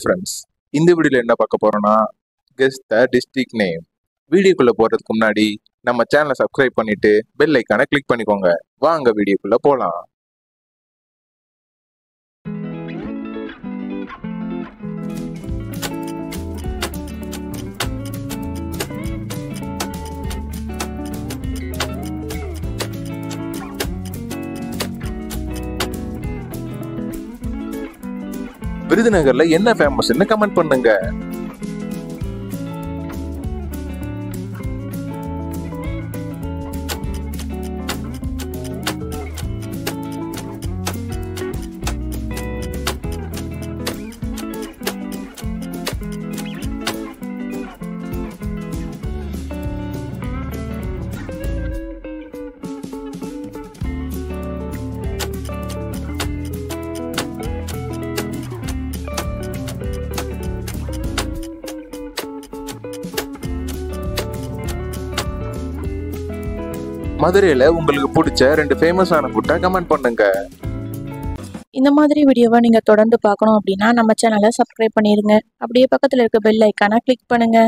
Friends, இந்த வீடியோல என்ன பார்க்க போறோம்னா கெஸ் த டிஸ்ட்ரிக்ட் நேம். வீடியோக்குள்ள போறதுக்கு முன்னாடி நம்ம சேனலை சப்ஸ்கிரைப் பண்ணிட்டு பெல் ஐக்கானை கிளிக் பண்ணிக்கோங்க. வாங்க வீடியோக்குள்ள போலாம். விருதுநகர்ல என்ன ஃபேமஸ்னு கமெண்ட் பண்ணுங்க. மதுரையில உங்களுக்கு பிடிச்ச 2 ஃபேமஸான ஃபுட்டை கமெண்ட் பண்ணுங்க. இந்த மாதிரி வீடியோவை நீங்கள் தொடர்ந்து பார்க்கணும் அப்படின்னா நம்ம சேனலை சப்ஸ்கிரைப் பண்ணிடுங்க. அப்படியே பக்கத்தில் இருக்க பெல் ஐக்கானை கிளிக் பண்ணுங்க.